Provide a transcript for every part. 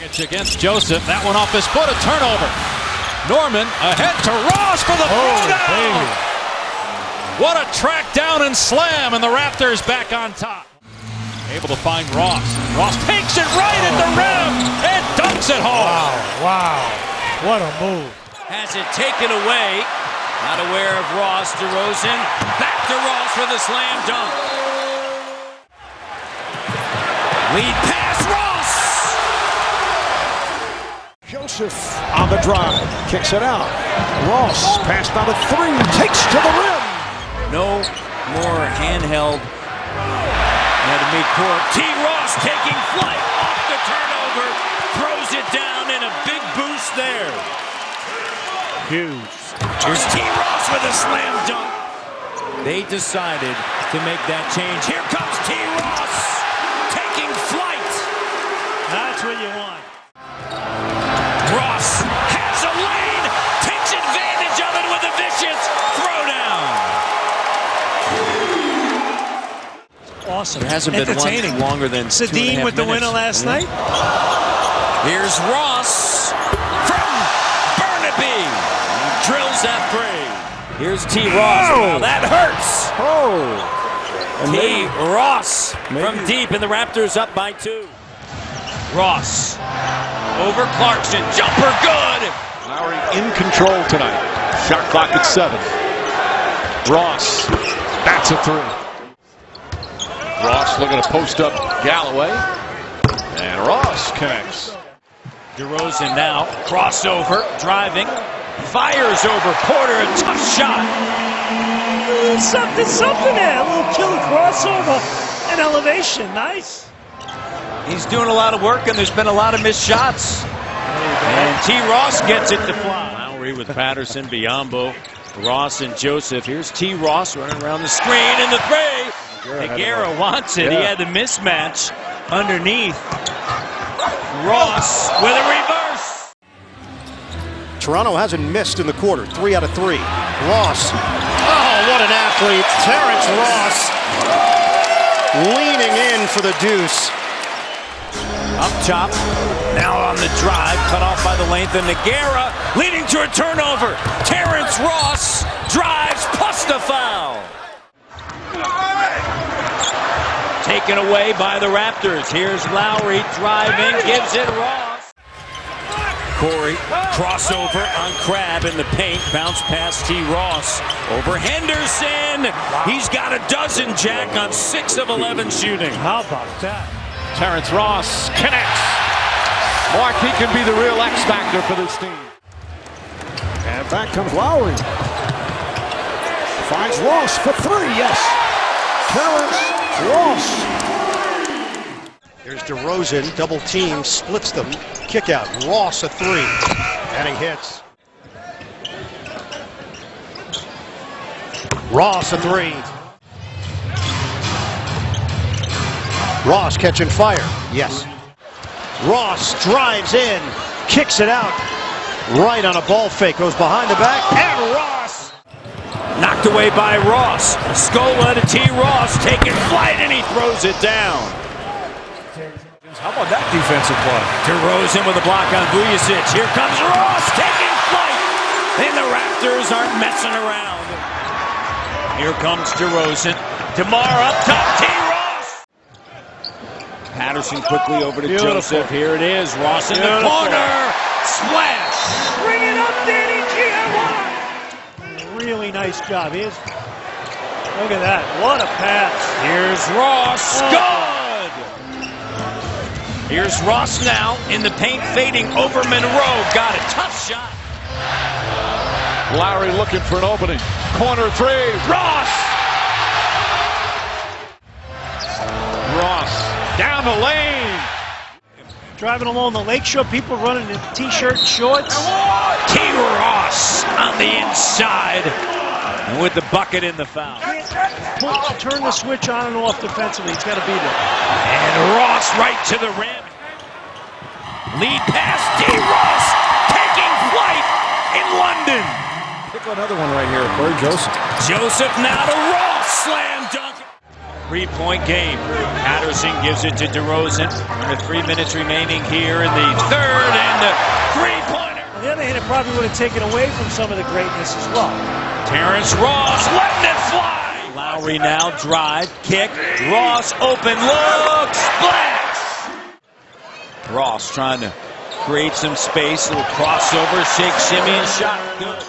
Against Joseph, that one off his foot, a turnover. Norman ahead to Ross for the throwdown. What a track down and slam, and the Raptors back on top. Able to find Ross. Ross takes it right at the rim and dunks it home. Wow, what a move. Has it taken away. Not aware of Ross. DeRozan back to Ross for the slam dunk. Lead pass, Ross. Joseph on the drive, kicks it out. Ross passed on a three, takes to the rim. No more handheld. Had to meet court. T. Ross taking flight off the turnover, throws it down, and a big boost there. Huge. Here's T. Ross with a slam dunk. They decided to make that change. Here comes T. Ross taking flight. That's what you want. Ross has a lane, takes advantage of it with a vicious throwdown. Awesome. There hasn't been one longer than Sedin with the winner last night. Here's Ross from Burnaby. He drills that three. Here's T. Ross. Wow, that hurts. T. Ross from deep, and the Raptors up by 2. Ross over Clarkson. Jumper good. Lowry in control tonight. Shot clock at 7. Ross. That's a 3. Ross looking to post up Galloway. And Ross connects. DeRozan now. Crossover. Driving. Fires over Porter. A tough shot. Something there. A little killer crossover and elevation. Nice. He's doing a lot of work, and there's been a lot of missed shots. And T. Ross gets it to fly. Lowry with Patterson, Biyombo, Ross, and Joseph. Here's T. Ross running around the screen, and the three. Higuera wants it. He had the mismatch underneath. Ross with a reverse. Toronto hasn't missed in the quarter. 3 out of 3. Ross. Oh, what an athlete. Terrence Ross leaning in for the deuce. Up top, now on the drive, cut off by the length, and Higuera leading to a turnover. Terrence Ross drives plus the foul. Taken away by the Raptors. Here's Lowry driving, gives it Ross. Corey, crossover on Crabbe in the paint, bounce past T. Ross. Over Henderson. He's got a dozen, Jack, on 6 of 11 shooting. How about that? Terrence Ross connects. Mark, he can be the real X factor for this team. And back comes Lowry. Finds Ross for 3, yes. Terrence Ross. Here's DeRozan, double team, splits them. Kick out, Ross a 3. And he hits. Ross a 3. Ross catching fire. Yes. Ross drives in, kicks it out. Right on a ball fake, goes behind the back, and Ross. Knocked away by Ross. Scola to T. Ross, taking flight, and he throws it down. How about that defensive play? DeRozan with a block on Vujacic. Here comes Ross, taking flight. And the Raptors aren't messing around. Here comes DeRozan. DeMar up top, T. Patterson quickly over to Joseph. Here it is. Ross in the corner. Splash. Bring it up, Danny G. Really nice job. Look at that. What a pass. Here's Ross. Good. Here's Ross now in the paint, fading over Monroe. Got a tough shot. Lowry looking for an opening. Corner 3. Ross. Ross. Down the lane. Driving along the lakeshore, people running in t-shirt and shorts. T. Ross on the inside. And with the bucket in the foul. Turn the switch on and off defensively. It's got to be there. And Ross right to the rim. Lead pass, T. Ross taking flight in London. Pick another one right here, Corey. Joseph. Joseph now to Ross. Slam dunk. 3-point game. Patterson gives it to DeRozan. Under 3 minutes remaining here in the third, and the three-pointer. On the other hand, it probably would have taken away from some of the greatness as well. Terrence Ross letting it fly. Lowry now drive, kick. Ross open look, splash. Ross trying to create some space, little crossover, shake, shimmy, and shot. Good.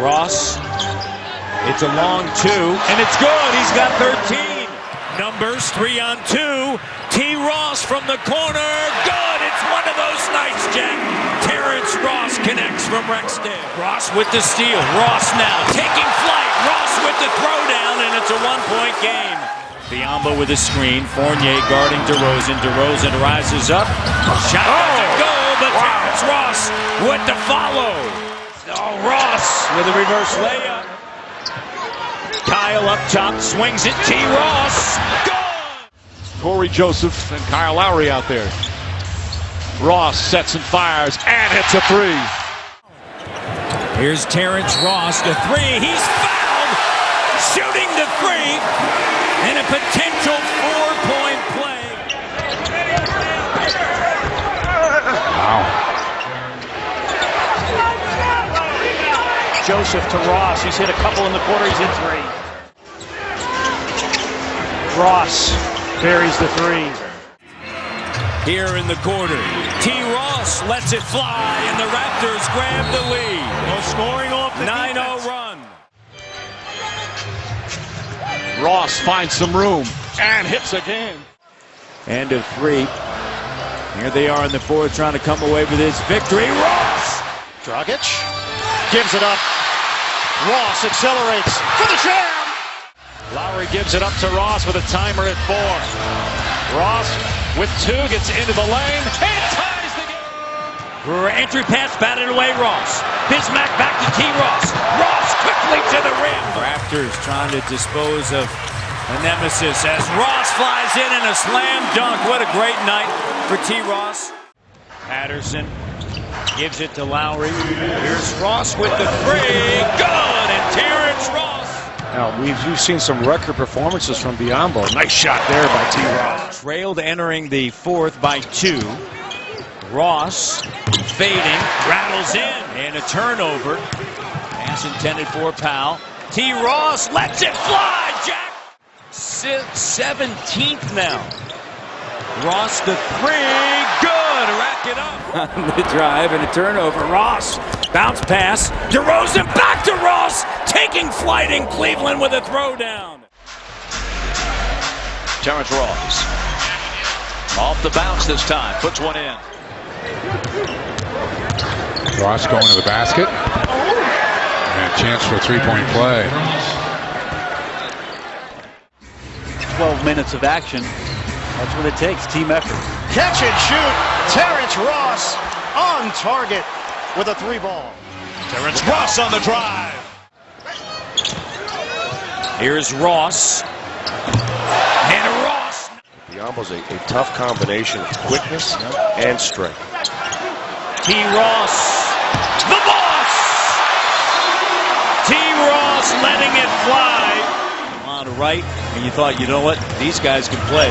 Ross, it's a long two, and it's good. He's got 13. Numbers 3-on-2. T. Ross from the corner. Good. It's one of those nights, Jack. Terrence Ross connects from Rexdale. Ross with the steal. Ross now taking flight. Ross with the throwdown, and it's a 1-point game. Biombo with a screen. Fournier guarding DeRozan. DeRozan rises up. Shot doesn't go, but Terrence Ross with the follow. Oh, Ross with a reverse layup. Kyle up top, swings it. T. Ross. Good! Corey Joseph and Kyle Lowry out there. Ross sets and fires and hits a three. Here's Terrence Ross, the three. He's fouled! Shooting the three, and a potential 4-point play. Wow. Joseph to Ross. He's hit a couple in the quarter. He's hit 3. Ross buries the 3. Here in the quarter, T. Ross lets it fly, and the Raptors grab the lead. No scoring off the 9-0 run. Ross finds some room and hits again. End of 3. Here they are in the fourth, trying to come away with this victory. Ross! Dragic gives it up. Ross accelerates for the jam. Lowry gives it up to Ross with a timer at 4. Ross with 2 gets into the lane and ties the game. Brewer entry pass batted away. Ross. Bismack back to T. Ross. Ross quickly to the rim. Raptors trying to dispose of a nemesis as Ross flies in a slam dunk. What a great night for T. Ross. Patterson gives it to Lowry. Here's Ross with the 3. Good, and Terrence Ross. Now, we've seen some record performances from Biombo. Nice shot there by T. Ross. Trailed entering the fourth by 2. Ross fading, rattles in, and a turnover. Pass intended for Powell. T. Ross lets it fly, Jack. 17th now. Ross the 3, good, rack it up. On the drive and a turnover. Ross, bounce pass. DeRozan back to Ross, taking flight in Cleveland with a throwdown. Terrence Ross off the bounce this time, puts one in. Ross going to the basket. And a chance for a 3-point play. 12 minutes of action. That's what it takes, team effort. Catch and shoot. Terrence Ross on target with a 3-ball. Terrence Ross on the drive. Here's Ross. And Ross. Biombo's a tough combination of quickness and strength. T. Ross. The boss. T. Ross letting it fly. On the right, and you thought, you know what? These guys can play.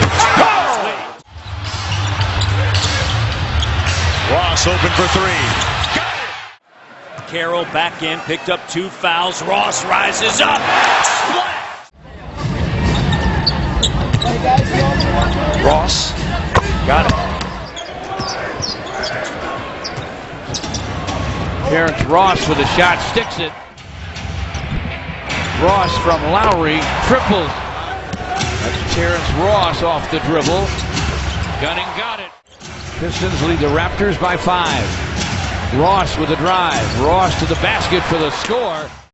Ross open for 3. Carroll back in, picked up 2 fouls. Ross rises up. Splash! Ross got it. Terrence Ross with a shot, sticks it. Ross from Lowry, triples. That's Terrence Ross off the dribble. Gunning got it. Pistons lead the Raptors by 5. Ross with a drive. Ross to the basket for the score.